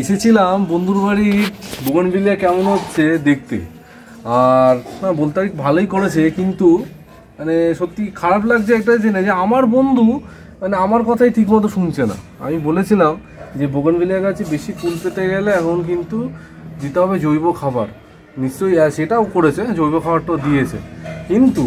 এসেছিলাম বন্ধুর বাড়ির বোগনভিলিয়া কেমন হচ্ছে দেখতে। আর না বলতে ভালোই করেছে, কিন্তু মানে সত্যি খারাপ লাগছে একটা জিনিস যে আমার বন্ধু মানে আমার কথাই ঠিকমতো শুনছে না। আমি বলেছিলাম যে বোগনভিলিয়া গাছে বেশি ফুল পেতে গেলে এখন কিন্তু দিতে হবে জৈব খাবার, নিশ্চয়ই সেটাও করেছে, জৈব খাবারটাও দিয়েছে, কিন্তু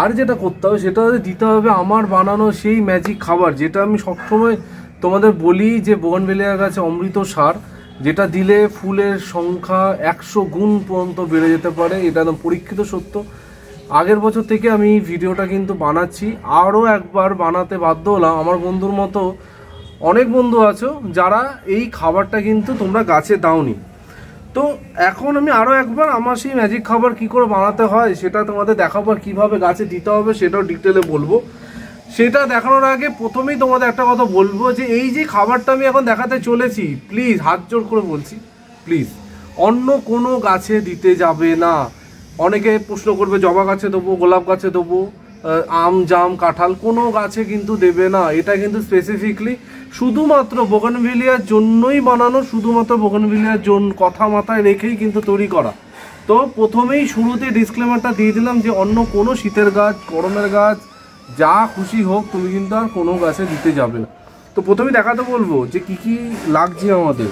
আর যেটা করতে হবে সেটা হচ্ছে দিতে হবে আমার বানানো সেই ম্যাজিক খাবার, যেটা আমি সবসময় তোমাদের বলি যে বোগনভিলিয়া গাছে অমৃত সার, যেটা দিলে ফুলের সংখ্যা 100 গুণ পর্যন্ত বেড়ে যেতে পারে। এটা একদম পরীক্ষিত সত্য। আগের বছর থেকে আমি ভিডিওটা কিন্তু বানাচ্ছি, আরও একবার বানাতে বাধ্য হলাম। আমার বন্ধুর মতো অনেক বন্ধু আছো যারা এই খাবারটা কিন্তু তোমরা গাছে দাওনি, তো এখন আমি আরও একবার আমার সেই ম্যাজিক খাবার কি করে বানাতে হয় সেটা তোমাদের দেখাবো, আর কীভাবে গাছে দিতে হবে সেটাও ডিটেলে বলবো। সেটা দেখানোর আগে প্রথমেই তোমাদের একটা কথা বলবো যে এই যে খাবারটা আমি এখন দেখাতে চলেছি, প্লিজ হাত জোর করে বলছি, প্লিজ অন্য কোনো গাছে দিতে যাবে না। অনেকে প্রশ্ন করবে জবা গাছে দেবো, গোলাপ গাছে দেবো, আম জাম কাঁঠাল, কোনো গাছে কিন্তু দেবে না। এটা কিন্তু স্পেসিফিকলি শুধুমাত্র বোগনভিলিয়ার জন্যই বানানো, শুধুমাত্র বোগনভিলিয়ার জন্য কথা মাথায় রেখেই কিন্তু তৈরি করা। তো প্রথমেই শুরুতে ডিসক্লেমারটা দিয়ে দিলাম যে অন্য কোনো শীতের গাছ, গরমের গাছ, যা খুশি হোক তুমি কিন্তু আর কোনো গাছে দিতে যাবে না। তো প্রথমেই দেখাতে বলবো যে কি কি লাগছে আমাদের।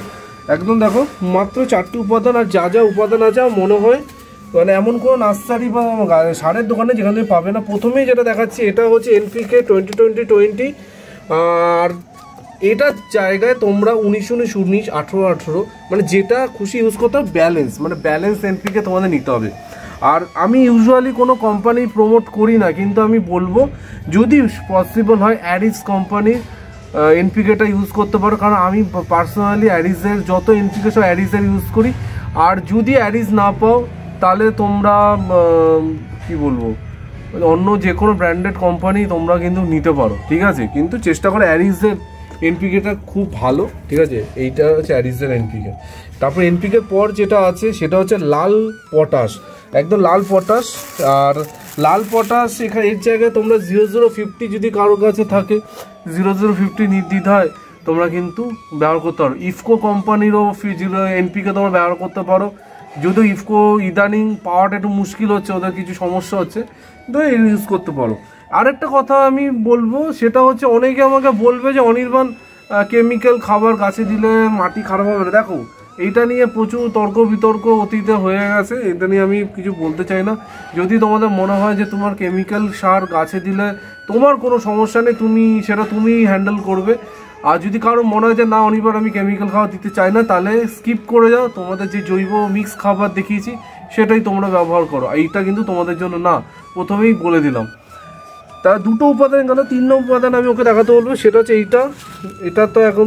একদম দেখো মাত্র 4টি উপাদান, আর যা যা উপাদান আছে মনে হয় মানে এমন কোনো নার্সারি বা সারের দোকানে যেখানে তুমি পাবে না। প্রথমেই যেটা দেখাচ্ছি এটা হচ্ছে NPK 20-20-20, আর এটার জায়গায় তোমরা 19-19-19, 18-18 মানে যেটা খুশি ইউজ করতে হবে। ব্যালেন্স মানে ব্যালেন্স NPK তোমাদের নিতে হবে। আর আমি ইউজুয়ালি কোনো কোম্পানি প্রমোট করি না, কিন্তু আমি বলবো যদি পসিবল হয় অ্যারিস কোম্পানির NPKটা ইউজ করতে পারো, কারণ আমি পার্সোনালি অ্যারিসের যত NPK সব অ্যারিসের ইউজ করি। আর যদি অ্যারিস না পাও তাহলে তোমরা কি বলবো অন্য যে কোনো ব্র্যান্ডেড কোম্পানি তোমরা কিন্তু নিতে পারো, ঠিক আছে, কিন্তু চেষ্টা করো অ্যারিসের NPKটা খুব ভালো, ঠিক আছে। এইটা হচ্ছে অ্যারিসের NPK। তারপর NPK পর যেটা আছে সেটা হচ্ছে লাল পটাশ, একদম লাল পটাশ। আর লাল পটাশ এখানে এর জায়গায় তোমরা 0050 যদি কারোর কাছে থাকে 0050 নির্দ্বিধায় তোমরা কিন্তু ব্যবহার করতে পারো। ইফকো কোম্পানিরও NPK তোমরা ব্যবহার করতে পারো, যদিও ইফকো ইদানিং পাওয়াটা একটু মুশকিল হচ্ছে, ওদের কিছু সমস্যা হচ্ছে, তো ইউজ করতে পারো। আরেকটা কথা আমি বলবো সেটা হচ্ছে অনেকে আমাকে বলবে যে অনির্বাণ কেমিক্যাল খাবার গাছে দিলে মাটি খারাপ হবে না। দেখো এইটা নিয়ে প্রচুর তর্ক বিতর্ক অতীতে হয়ে গেছে, এটা নিয়ে আমি কিছু বলতে চাই না। যদি তোমাদের মনে হয় যে তোমার কেমিক্যাল সার গাছে দিলে তোমার কোনো সমস্যা নেই, সেটা তুমি হ্যান্ডেল করবে। আর যদি কারো মনে হয় যে না অনিবার আমি কেমিক্যাল খাবার দিতে চাই না, তাহলে স্কিপ করে যাও, তোমাদের যে জৈব মিক্স খাবার দেখিয়েছি সেটাই তোমরা ব্যবহার করো। এইটা কিন্তু তোমাদের জন্য না, প্রথমেই বলে দিলাম। তার দুটো উপাদান গেল, 3 নম্বর উপাদান আমি ওকে দেখাতে বলবো সেটা হচ্ছে এটা তো এখন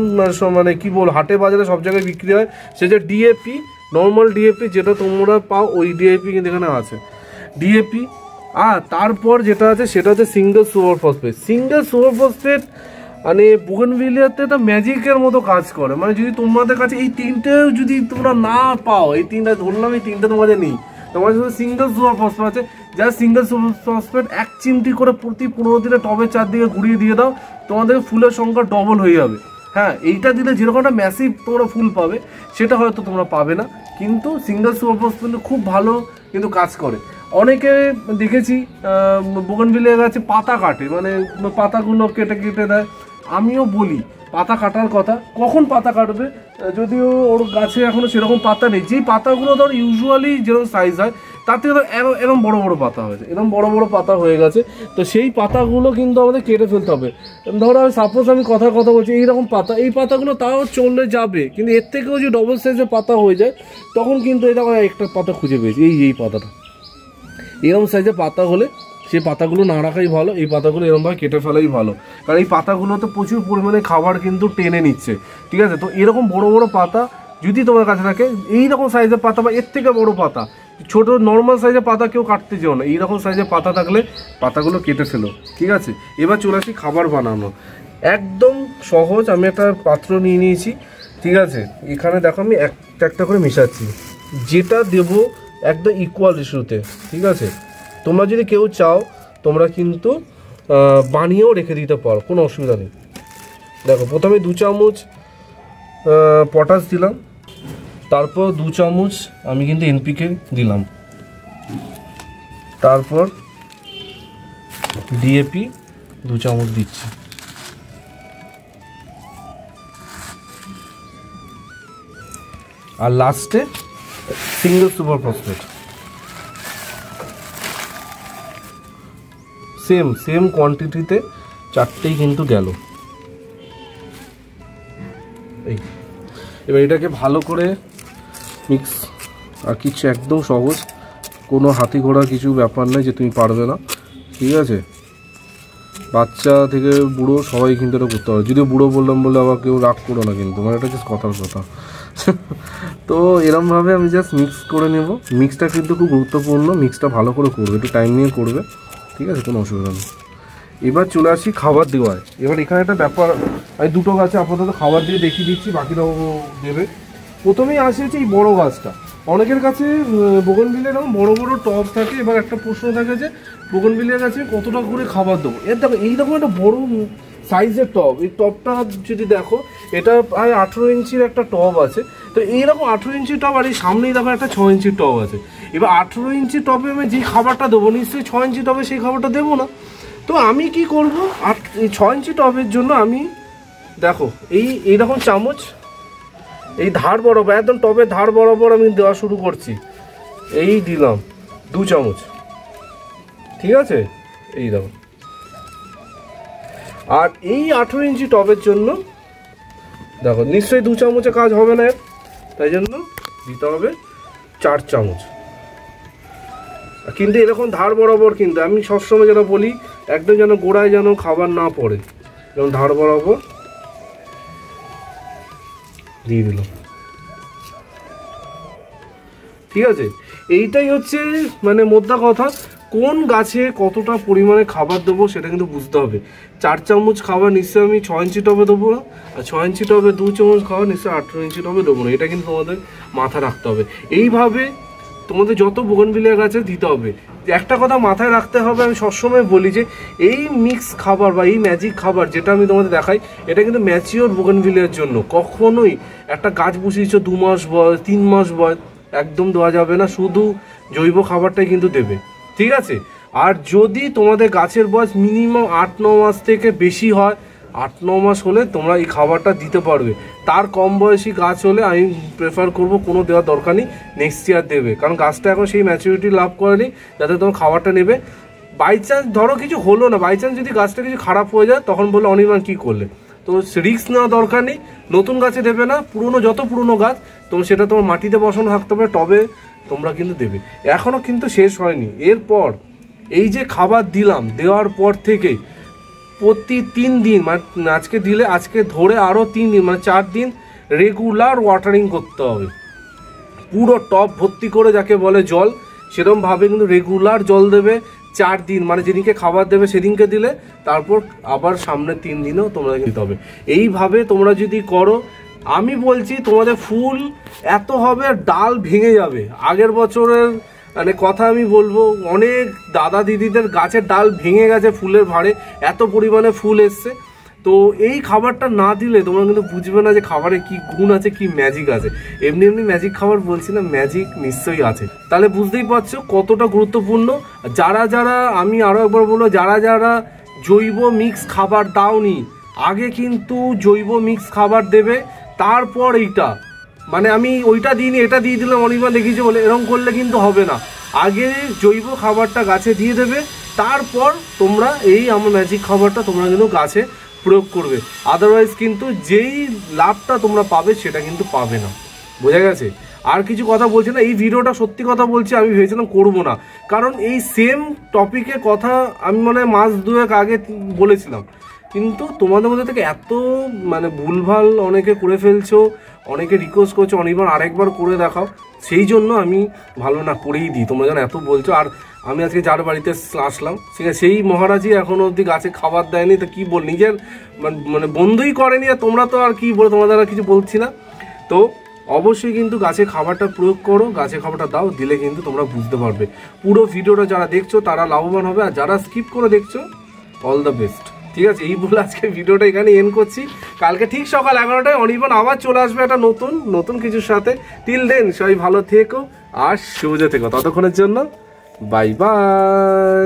মানে কি বল হাটে বাজারে সব জায়গায় বিক্রি হয়, সেটা DAP, নর্মাল DAP যেটা তোমরা পাও ওই DAP কিন্তু এখানে আছে DAP। আর তারপর যেটা আছে সেটা হচ্ছে single super phosphate. Single super phosphate মানে বোগনভিলিয়াতে এটা ম্যাজিকের মতো কাজ করে। মানে যদি তোমাদের কাছে এই 3টেও যদি তোমরা না পাও, এই 3টা ধরলাম এই 3টা তোমাদের নেই, তোমার সাথে সিঙ্গেল সুপার ফসফেট আছে, যা সিঙ্গেল সুপার ফসফেট 1 চিমটি করে প্রতি 15 দিনে টবের চারদিকে ঘুরিয়ে দিয়ে দাও, তোমাদের ফুলের সংখ্যা ডবল হয়ে যাবে। হ্যাঁ, এইটা দিলে যেরকমটা ম্যাসিভ তোমরা ফুল পাবে সেটা হয়তো তোমরা পাবে না, কিন্তু সিঙ্গেল সুপার ফসফেট খুব ভালো কিন্তু কাজ করে। অনেকে দেখেছি বোগনভিলিয়া গাছে পাতা কাটে, মানে পাতাগুলো কেটে কেটে দেয়। আমিও বলি পাতা কাটার কথা, কখন পাতা কাটবে, যদিও ওর গাছে এখনো সেরকম পাতা নেই। যেই পাতাগুলো ধর ইউজুয়ালি যেরকম সাইজ হয় তার থেকে ধর এরকম বড় বড় পাতা হয়েছে, এরকম বড় বড় পাতা হয়ে গেছে, তো সেই পাতাগুলো কিন্তু আমাদের কেটে ফেলতে হবে। ধরো সাপোজ আমি কথা বলছি এইরকম পাতা, এই পাতাগুলো তাও চলে যাবে, কিন্তু এর থেকেও যে ডবল সাইজের পাতা হয়ে যায় তখন কিন্তু এটা একটা পাতা খুঁজে পেয়েছি, এই পাতাটা এরকম সাইজের পাতা হলে সেই পাতাগুলো না রাখাই ভালো, এই পাতাগুলো এরকমভাবে কেটে ফেলাই ভালো, কারণ এই পাতাগুলো তো প্রচুর পরিমাণে খাবার কিন্তু টেনে নিচ্ছে, ঠিক আছে। তো এরকম বড় বড় পাতা যদি তোমার কাছে থাকে, এইরকম সাইজের পাতা বা এর থেকে বড় পাতা, ছোট নর্মাল সাইজের পাতা কেউ কাটতে যেও না, এইরকম সাইজের পাতা থাকলে পাতাগুলো কেটে ফেলো, ঠিক আছে। এবার চলে আসি খাবার বানানো। একদম সহজ, আমি একটা পাত্র নিয়ে নিয়েছি, ঠিক আছে। এখানে দেখো আমি একটা করে মেশাচ্ছি, যেটা দেবো একদম ইকুয়াল রেশিওতে, ঠিক আছে। তোমরা যদি কেউ চাও তোমরা কিন্তু বানিয়েও রেখে দিতে পারো, কোনো অসুবিধা নেই। দেখো প্রথমে 2 চামচ পটাশ দিলাম, তারপর 2 চামচ আমি কিন্তু এনপিকে দিলাম, তারপর ডিএপি 2 চামচ দিচ্ছি, আর লাস্টে সিঙ্গেল সুপার ফসফেট। সেম কোয়ান্টিটিতে 4টেই কিন্তু গেল। এবার এটাকে ভালো করে মিক্স, আর কিছু একদম সহজ, কোনো হাতি ঘোড়া কিছু ব্যাপার নয় যে তুমি পারবে না, ঠিক আছে? বাচ্চা থেকে বুড়ো সবাই কিন্তু এটা করতে পারে। যদিও বুড়ো বললাম বলে আবার কেউ রাগ করো না কিন্তু, মানে এটা জাস্ট কথার কথা। তো এরমভাবে আমি জাস্ট মিক্স করে নেব। মিক্সটা কিন্তু খুব গুরুত্বপূর্ণ, মিক্সটা ভালো করে করবে, একটু টাইম নিয়ে করবে, ঠিক আছে? কোনো অসুবিধা নেই। এবার চলে আসি খাবার দেওয়ায়। এবার এখানে একটা ব্যাপার, আমি 2টো গাছে আপাতত খাবার দিয়ে দেখিয়ে দিচ্ছি, বাকিটাও দেবে। প্রথমেই আসে হচ্ছে এই বড়ো গাছটা। অনেকের কাছে বোগনভিলিয়া এরকম বড়ো বড়ো টব থাকে। এবার একটা প্রশ্ন থাকে যে বোগনভিলিয়া গাছে কতটা করে খাবার দেবো। এর দেখো এইরকম একটা বড়ো সাইজের টব, এই টবটা যদি দেখো এটা প্রায় 18 ইঞ্চির একটা টব আছে। তো এইরকম 18 ইঞ্চি টব, আর এই সামনেই দেখো একটা 6 ইঞ্চির টব আছে। এবার 18 ইঞ্চি টবে আমি যে খাবারটা দেবো নিশ্চয়ই 6 ইঞ্চি টবে সেই খাবারটা দেবো না। তো আমি কি করব, এই 6 ইঞ্চি টবের জন্য আমি দেখো এইরকম চামচ, এই ধার বরাবর, একদম টবের ধার বরাবর আমি দেওয়া শুরু করছি। এই দিলাম 2 চামচ, ঠিক আছে? এই দেখো। আর এই 18 ইঞ্চি টবের জন্য দেখো নিশ্চয়ই 2 চামচে কাজ হবে না, তাই জন্য দিতে হবে 4 চামচ। কিন্তু এরকম ধার বরাবর, কিন্তু আমি সবসময় যেটা বলি একদম যেন গোড়ায় যেন খাবার না পড়ে, যেমন ধার বরাবর দিয়ে দিলাম, ঠিক আছে? এইটাই হচ্ছে মানে মোদ্দা কথা, কোন গাছে কতটা পরিমাণে খাবার দেবো সেটা কিন্তু বুঝতে হবে। 4 চামচ খাবার নিশ্চয়ই আমি 6 ইঞ্চি টবে দেবো না, আর 6 ইঞ্চি টবে 2 চামচ খাবার নিশ্চয়ই 18 ইঞ্চি টবে দেবো না। এটা কিন্তু তোমাদের মাথা রাখতে হবে। এইভাবে তোমাদের যত বোগনভিলিয়া গাছে দিতে হবে। একটা কথা মাথায় রাখতে হবে, আমি সবসময় বলি যে এই মিক্স খাবার বা এই ম্যাজিক খাবার যেটা আমি তোমাদের দেখাই, এটা কিন্তু ম্যাচিওর বোগনভিলিয়ার জন্য। কখনোই একটা গাছ বসিয়েছো 2 মাস বয়স, 3 মাস বয়স, একদম দেওয়া যাবে না। শুধু জৈব খাবারটাই কিন্তু দেবে, ঠিক আছে? আর যদি তোমাদের গাছের বয়স মিনিমাম 8-9 মাস থেকে বেশি হয়, 8-9 মাস হলে তোমরা এই খাবারটা দিতে পারবে। তার কম বয়সী গাছ হলে আমি প্রেফার করব কোনো দেওয়ার দরকার নেই, নেক্সট ইয়ার দেবে, কারণ গাছটা এখন সেই ম্যাচুরিটি লাভ করেনি যাতে তোমার খাবারটা নেবে। বাই চান্স ধরো কিছু হলো না, বাই চান্স যদি গাছটা কিছু খারাপ হয়ে যায়, তখন বললো অনির্বাণ কী করলে। তো রিস্ক নেওয়া দরকার নেই, নতুন গাছে দেবে না, পুরনো যত পুরনো গাছ তোমার সেটা তোমার মাটিতে বসানো থাকতে হবে, টবে তোমরা কিন্তু দেবে। এখনও কিন্তু শেষ হয়নি। এরপর এই যে খাবার দিলাম, দেওয়ার পর থেকে প্রতি 3 দিন, মানে আজকে দিলে আজকে ধরে আরও 3 দিন, মানে 4 দিন রেগুলার ওয়াটারিং করতে হবে। পুরো টব ভর্তি করে যাকে বলে জল, সেরকমভাবে কিন্তু রেগুলার জল দেবে 4 দিন, মানে যেদিনকে খাবার দেবে সেদিনকে দিলে, তারপর আবার সামনের 3 দিনেও তোমরা দিতে হবে। এইভাবে তোমরা যদি করো, আমি বলছি তোমাদের ফুল এত হবে ডাল ভেঙে যাবে। আগের বছরের মানে কথা আমি বলবো, অনেক দাদা দিদিদের গাছের ডাল ভেঙে গেছে ফুলের ভারে, এত পরিমাণে ফুল এসছে। তো এই খাবারটা না দিলে তোমরা কিন্তু বুঝবে না যে খাবারে কি গুণ আছে, কি ম্যাজিক আছে। এমনি এমনি ম্যাজিক খাবার বলছি না, ম্যাজিক নিশ্চয়ই আছে। তাহলে বুঝতেই পারছো কতটা গুরুত্বপূর্ণ। যারা যারা, আমি আরও একবার বলবো, যারা যারা জৈব মিক্স খাবার দাওনি, আগে কিন্তু জৈব মিক্স খাবার দেবে, তারপর এইটা, মানে আমি ওইটা দিইনি এটা দিয়ে দিলাম অনির্বাণ দেখিয়েছে বলে, এরকম করলে কিন্তু হবে না। আগে জৈব খাবারটা গাছে দিয়ে দেবে, তারপর তোমরা এই আমার ম্যাজিক খাবারটা তোমরা কিন্তু গাছে প্রয়োগ করবে। আদারওয়াইজ কিন্তু যেই লাভটা তোমরা পাবে সেটা কিন্তু পাবে না। বোঝা গেছে? আর কিছু কথা বলছি না, এই ভিডিওটা সত্যি কথা বলছি, আমি ভেবেছিলাম করবো না, কারণ এই সেম টপিকের কথা আমি মানে মাস 2 আগে বলেছিলাম, কিন্তু তোমাদের মধ্যে থেকে এত মানে ভুলভাল অনেকে করে ফেলছো, অনেকে রিকোয়েস্ট করছো অনির্বাণ আরেকবার করে দেখাও, সেই জন্য আমি ভালো না করেই দিই। তোমরা যেন এত বলছো। আর আমি আজকে যার বাড়িতে আসলাম, ঠিক আছে, সেই মহারাজই এখনো অবধি গাছে খাবার দেয়নি, তো কি বল, নিজের মানে বন্ধুই করেনি, আর তোমরা তো আর কি বলো, তোমাদের আর কিছু বলছি না। তো অবশ্যই কিন্তু গাছে খাবারটা প্রয়োগ করো, গাছে খাবারটা দাও, দিলে কিন্তু তোমরা বুঝতে পারবে। পুরো ভিডিওটা যারা দেখছো তারা লাভবান হবে, আর যারা স্কিপ করে দেখছো, অল দ্য বেস্ট। ঠিক আছে, এই বলে আজকে ভিডিওটা এখানে এন্ড করছি। কালকে ঠিক সকাল 11টায় অনির্বাণ আবার চলে আসবে একটা নতুন কিছুর সাথে। টিল দেন সবাই ভালো থেকো আর সোজা থেকো, ততক্ষণের জন্য বাই বাই।